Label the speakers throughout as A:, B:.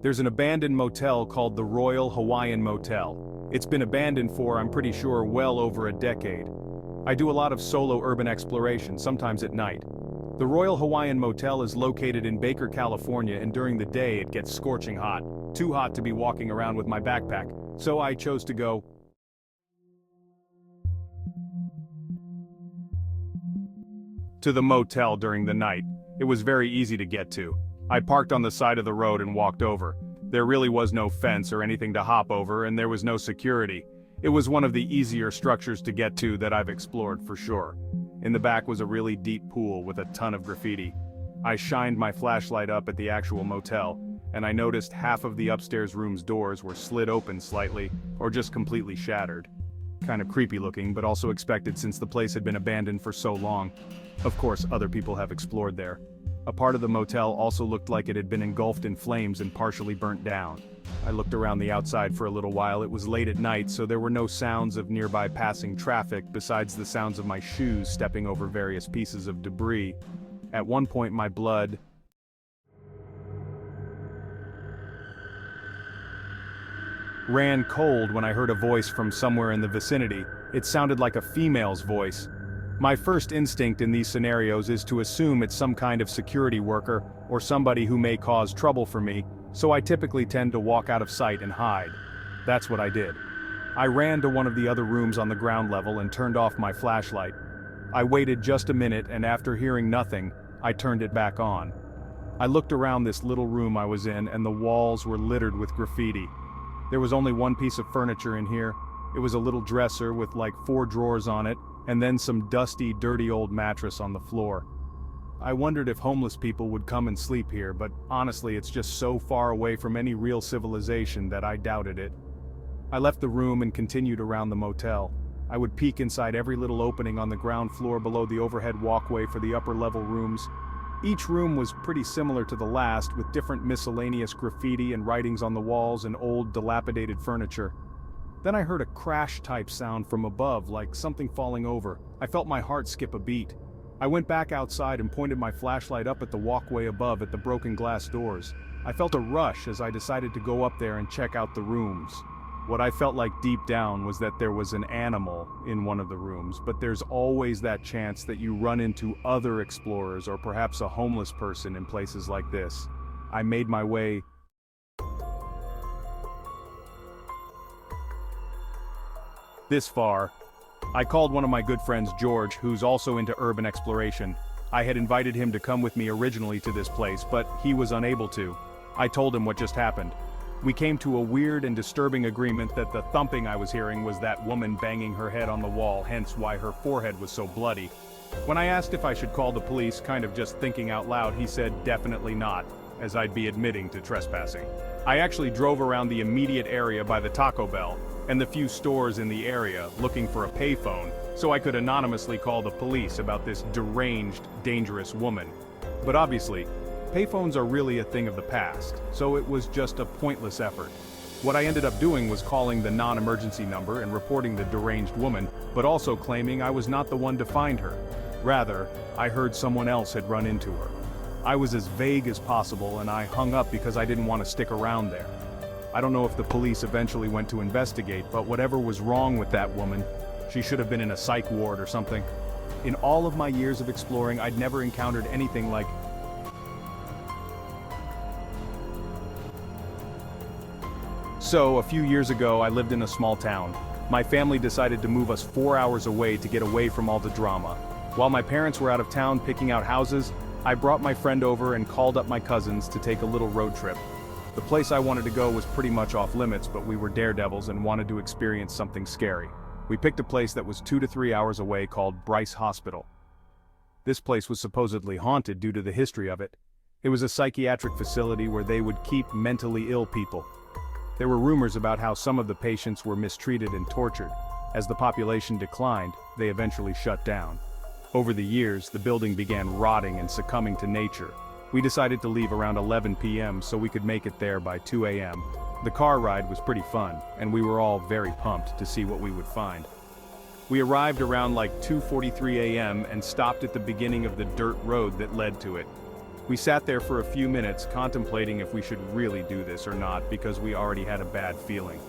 A: There's an abandoned motel called the Royal Hawaiian Motel. It's been abandoned for, I'm pretty sure, well over a decade. I do a lot of solo urban exploration, sometimes at night. The Royal Hawaiian Motel is located in Baker, California, and during the day it gets scorching hot. Too hot to be walking around with my backpack, so I chose to go to the motel during the night. It was very easy to get to. I parked on the side of the road and walked over. There really was no fence or anything to hop over, and there was no security. It was one of the easier structures to get to that I've explored for sure. In the back was a really deep pool with a ton of graffiti. I shined my flashlight up at the actual motel, and I noticed half of the upstairs room's doors were slid open slightly, or just completely shattered. Kind of creepy looking, but also expected since the place had been abandoned for so long. Of course, other people have explored there. A part of the motel also looked like it had been engulfed in flames and partially burnt down. I looked around the outside for a little while. It was late at night, so there were no sounds of nearby passing traffic besides the sounds of my shoes stepping over various pieces of debris. At one point my blood ran cold when I heard a voice from somewhere in the vicinity. It sounded like a female's voice. My first instinct in these scenarios is to assume it's some kind of security worker or somebody who may cause trouble for me, so I typically tend to walk out of sight and hide. That's what I did. I ran to one of the other rooms on the ground level and turned off my flashlight. I waited just a minute, and after hearing nothing, I turned it back on. I looked around this little room I was in, and the walls were littered with graffiti. There was only one piece of furniture in here. It was a little dresser with like 4 drawers on it, and then some dusty, dirty old mattress on the floor. I wondered if homeless people would come and sleep here, but honestly it's just so far away from any real civilization that I doubted it. I left the room and continued around the motel. I would peek inside every little opening on the ground floor below the overhead walkway for the upper level rooms. Each room was pretty similar to the last, with different miscellaneous graffiti and writings on the walls and old, dilapidated furniture. Then I heard a crash-type sound from above, like something falling over. I felt my heart skip a beat. I went back outside and pointed my flashlight up at the walkway above at the broken glass doors. I felt a rush as I decided to go up there and check out the rooms. What I felt like deep down was that there was an animal in one of the rooms, but there's always that chance that you run into other explorers or perhaps a homeless person in places like this. I made my way this far. I called one of my good friends, George, who's also into urban exploration. I had invited him to come with me originally to this place, but he was unable to. I told him what just happened. We came to a weird and disturbing agreement that the thumping I was hearing was that woman banging her head on the wall, hence why her forehead was so bloody. When I asked if I should call the police, kind of just thinking out loud, he said definitely not, as I'd be admitting to trespassing. I actually drove around the immediate area by the Taco Bell and the few stores in the area looking for a payphone so I could anonymously call the police about this deranged, dangerous woman. But obviously, payphones are really a thing of the past, so it was just a pointless effort. What I ended up doing was calling the non-emergency number and reporting the deranged woman, but also claiming I was not the one to find her. Rather, I heard someone else had run into her. I was as vague as possible, and I hung up because I didn't want to stick around there. I don't know if the police eventually went to investigate, but whatever was wrong with that woman, she should have been in a psych ward or something. In all of my years of exploring, I'd never encountered anything like So, a few years ago, I lived in a small town. My family decided to move us 4 hours away to get away from all the drama. While my parents were out of town picking out houses, I brought my friend over and called up my cousins to take a little road trip. The place I wanted to go was pretty much off limits, but we were daredevils and wanted to experience something scary. We picked a place that was 2 to 3 hours away called Bryce Hospital. This place was supposedly haunted due to the history of it. It was a psychiatric facility where they would keep mentally ill people. There were rumors about how some of the patients were mistreated and tortured. As the population declined, they eventually shut down. Over the years, the building began rotting and succumbing to nature. We decided to leave around 11 p.m. so we could make it there by 2 a.m. The car ride was pretty fun, and we were all very pumped to see what we would find. We arrived around like 2:43 a.m. and stopped at the beginning of the dirt road that led to it. We sat there for a few minutes contemplating if we should really do this or not because we already had a bad feeling.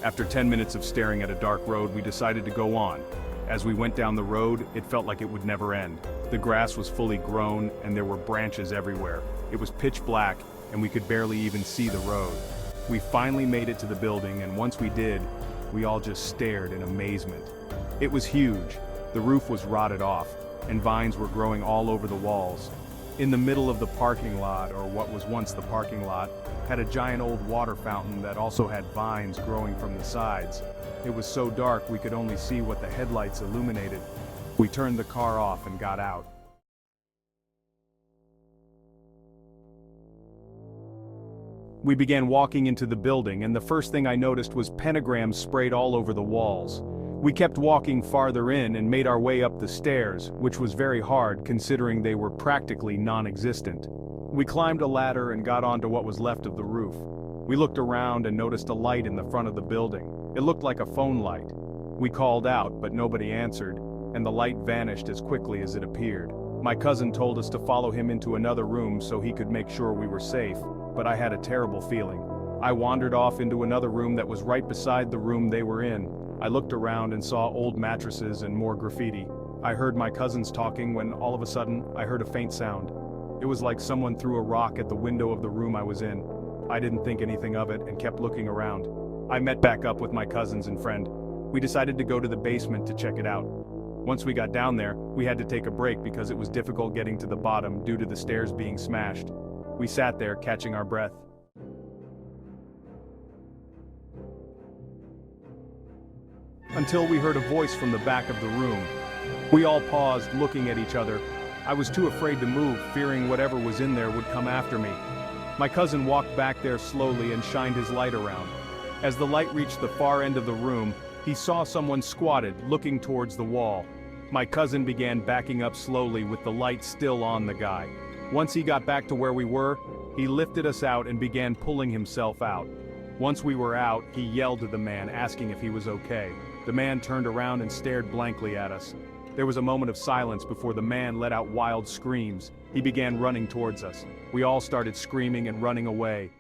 A: After 10 minutes of staring at a dark road, we decided to go on. As we went down the road, it felt like it would never end. The grass was fully grown and there were branches everywhere. It was pitch black and we could barely even see the road. We finally made it to the building, and once we did, we all just stared in amazement. It was huge. The roof was rotted off, and vines were growing all over the walls. In the middle of the parking lot, or what was once the parking lot, had a giant old water fountain that also had vines growing from the sides. It was so dark we could only see what the headlights illuminated. We turned the car off and got out. We began walking into the building, and the first thing I noticed was pentagrams sprayed all over the walls. We kept walking farther in and made our way up the stairs, which was very hard considering they were practically non-existent. We climbed a ladder and got onto what was left of the roof. We looked around and noticed a light in the front of the building. It looked like a phone light. We called out, but nobody answered, and the light vanished as quickly as it appeared. My cousin told us to follow him into another room so he could make sure we were safe, but I had a terrible feeling. I wandered off into another room that was right beside the room they were in. I looked around and saw old mattresses and more graffiti. I heard my cousins talking when all of a sudden I heard a faint sound. It was like someone threw a rock at the window of the room I was in. I didn't think anything of it and kept looking around. I met back up with my cousins and friend. We decided to go to the basement to check it out. Once we got down there, we had to take a break because it was difficult getting to the bottom due to the stairs being smashed. We sat there catching our breath. Until we heard a voice from the back of the room. We all paused, looking at each other. I was too afraid to move, fearing whatever was in there would come after me. My cousin walked back there slowly and shined his light around. As the light reached the far end of the room, he saw someone squatted, looking towards the wall. My cousin began backing up slowly with the light still on the guy. Once he got back to where we were, he lifted us out and began pulling himself out. Once we were out, he yelled to the man, asking if he was okay. The man turned around and stared blankly at us. There was a moment of silence before the man let out wild screams. He began running towards us. We all started screaming and running away.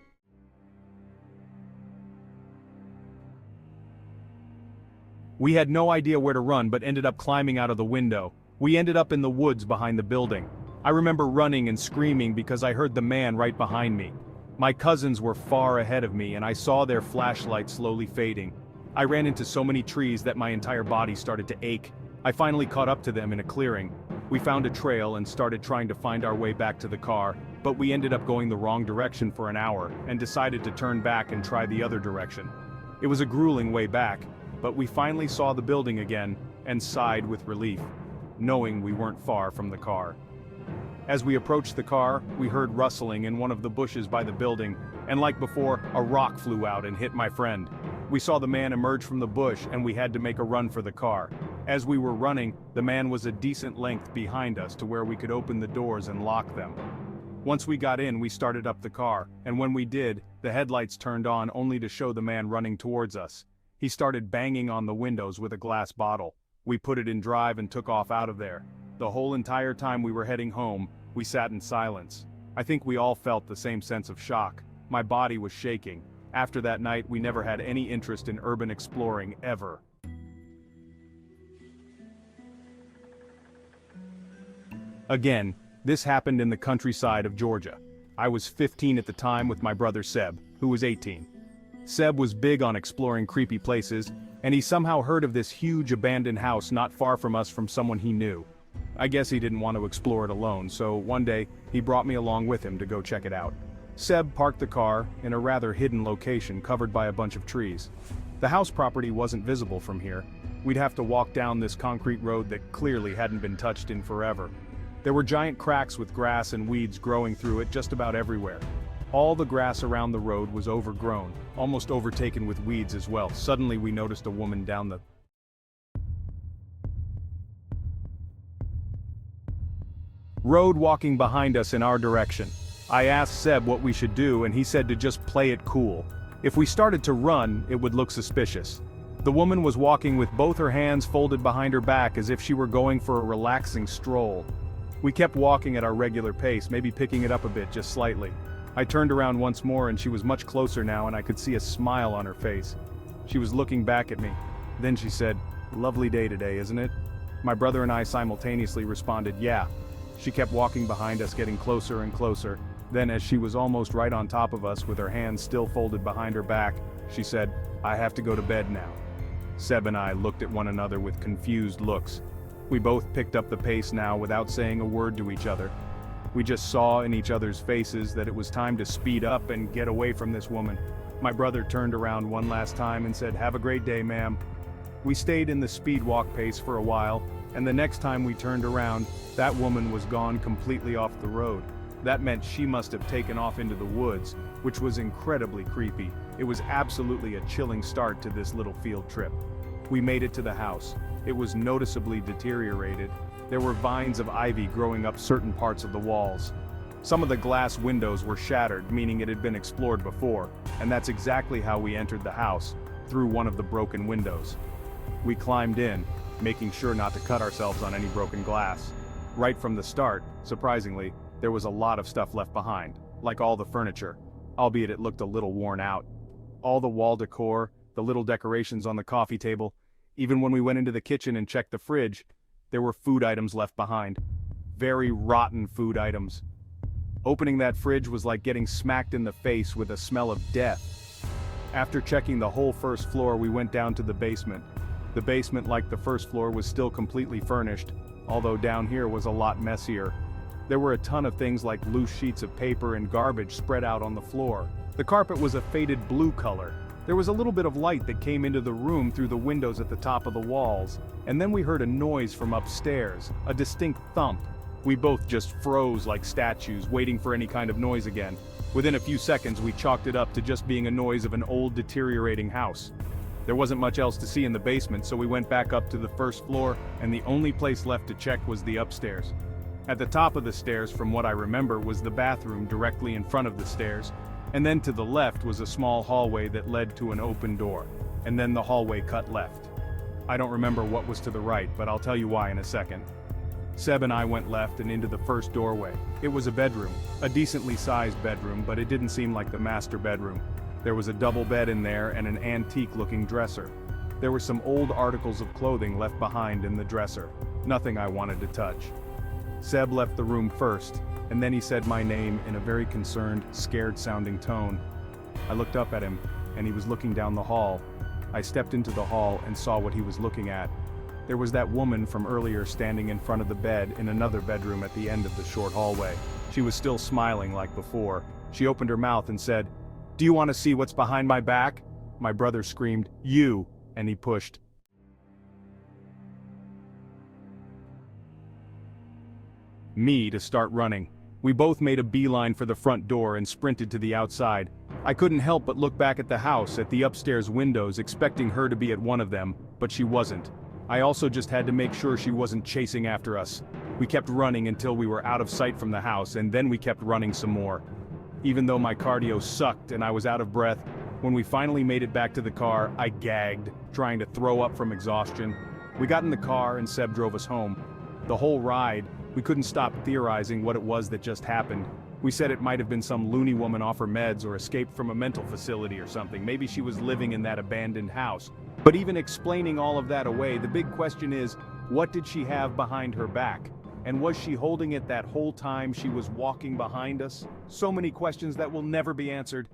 A: We had no idea where to run but ended up climbing out of the window. We ended up in the woods behind the building. I remember running and screaming because I heard the man right behind me. My cousins were far ahead of me and I saw their flashlight slowly fading. I ran into so many trees that my entire body started to ache. I finally caught up to them in a clearing. We found a trail and started trying to find our way back to the car, but we ended up going the wrong direction for an hour and decided to turn back and try the other direction. It was a grueling way back, but we finally saw the building again and sighed with relief, knowing we weren't far from the car. As we approached the car, we heard rustling in one of the bushes by the building, and like before, a rock flew out and hit my friend. We saw the man emerge from the bush and we had to make a run for the car. As we were running, the man was a decent length behind us to where we could open the doors and lock them. Once we got in, we started up the car, and when we did, the headlights turned on only to show the man running towards us. He started banging on the windows with a glass bottle. We put it in drive and took off out of there. The whole entire time we were heading home, we sat in silence. I think we all felt the same sense of shock. My body was shaking. After that night, we never had any interest in urban exploring ever. Again, this happened in the countryside of Georgia. I was 15 at the time with my brother Seb, who was 18. Seb was big on exploring creepy places, and he somehow heard of this huge abandoned house not far from us from someone he knew. I guess he didn't want to explore it alone, so one day, he brought me along with him to go check it out. Seb parked the car in a rather hidden location covered by a bunch of trees. The house property wasn't visible from here. We'd have to walk down this concrete road that clearly hadn't been touched in forever. There were giant cracks with grass and weeds growing through it just about everywhere. All the grass around the road was overgrown, almost overtaken with weeds as well. Suddenly we noticed a woman down the road walking behind us in our direction. I asked Seb what we should do and he said to just play it cool. If we started to run, it would look suspicious. The woman was walking with both her hands folded behind her back as if she were going for a relaxing stroll. We kept walking at our regular pace, maybe picking it up a bit, just slightly. I turned around once more and she was much closer now and I could see a smile on her face. She was looking back at me. Then she said, "Lovely day today, isn't it?" My brother and I simultaneously responded, "Yeah." She kept walking behind us, getting closer and closer. Then as she was almost right on top of us with her hands still folded behind her back, she said, "I have to go to bed now." Seb and I looked at one another with confused looks. We both picked up the pace now without saying a word to each other. We just saw in each other's faces that it was time to speed up and get away from this woman. My brother turned around one last time and said, "Have a great day, ma'am." We stayed in the speed walk pace for a while, and the next time we turned around, that woman was gone completely off the road. That meant she must have taken off into the woods, which was incredibly creepy. It was absolutely a chilling start to this little field trip. We made it to the house. It was noticeably deteriorated. There were vines of ivy growing up certain parts of the walls. Some of the glass windows were shattered, meaning it had been explored before, and that's exactly how we entered the house, through one of the broken windows. We climbed in, making sure not to cut ourselves on any broken glass. Right from the start, surprisingly, there was a lot of stuff left behind, like all the furniture, albeit it looked a little worn out. All the wall decor, the little decorations on the coffee table, even when we went into the kitchen and checked the fridge, there were food items left behind. Very rotten food items. Opening that fridge was like getting smacked in the face with a smell of death. After checking the whole first floor, we went down to the basement. The basement, like the first floor, was still completely furnished, although down here was a lot messier. There were a ton of things like loose sheets of paper and garbage spread out on the floor. The carpet was a faded blue color. There was a little bit of light that came into the room through the windows at the top of the walls, and then we heard a noise from upstairs, a distinct thump. We both just froze like statues, waiting for any kind of noise again. Within a few seconds, we chalked it up to just being a noise of an old, deteriorating house. There wasn't much else to see in the basement, so we went back up to the first floor, and the only place left to check was the upstairs. At the top of the stairs, from what I remember, was the bathroom directly in front of the stairs, and then to the left was a small hallway that led to an open door, and then the hallway cut left. I don't remember what was to the right, but I'll tell you why in a second. Seb and I went left and into the first doorway. It was a bedroom, a decently sized bedroom, but it didn't seem like the master bedroom. There was a double bed in there and an antique-looking dresser. There were some old articles of clothing left behind in the dresser. Nothing I wanted to touch. Seb left the room first, and then he said my name in a very concerned, scared-sounding tone. I looked up at him, and he was looking down the hall. I stepped into the hall and saw what he was looking at. There was that woman from earlier standing in front of the bed in another bedroom at the end of the short hallway. She was still smiling like before. She opened her mouth and said, "Do you want to see what's behind my back?" My brother screamed, "You!" and he pushed me to start running. We both made a beeline for the front door and sprinted to the outside. I couldn't help but look back at the house, at the upstairs windows, expecting her to be at one of them, but she wasn't. I also just had to make sure she wasn't chasing after us. We kept running until we were out of sight from the house, and then we kept running some more. Even though my cardio sucked and I was out of breath, when we finally made it back to the car, I gagged, trying to throw up from exhaustion. We got in the car and Seb drove us home. The whole ride, we couldn't stop theorizing what it was that just happened. We said it might have been some loony woman off her meds or escaped from a mental facility or something. Maybe she was living in that abandoned house. But even explaining all of that away, the big question is, what did she have behind her back? And was she holding it that whole time she was walking behind us? So many questions that will never be answered.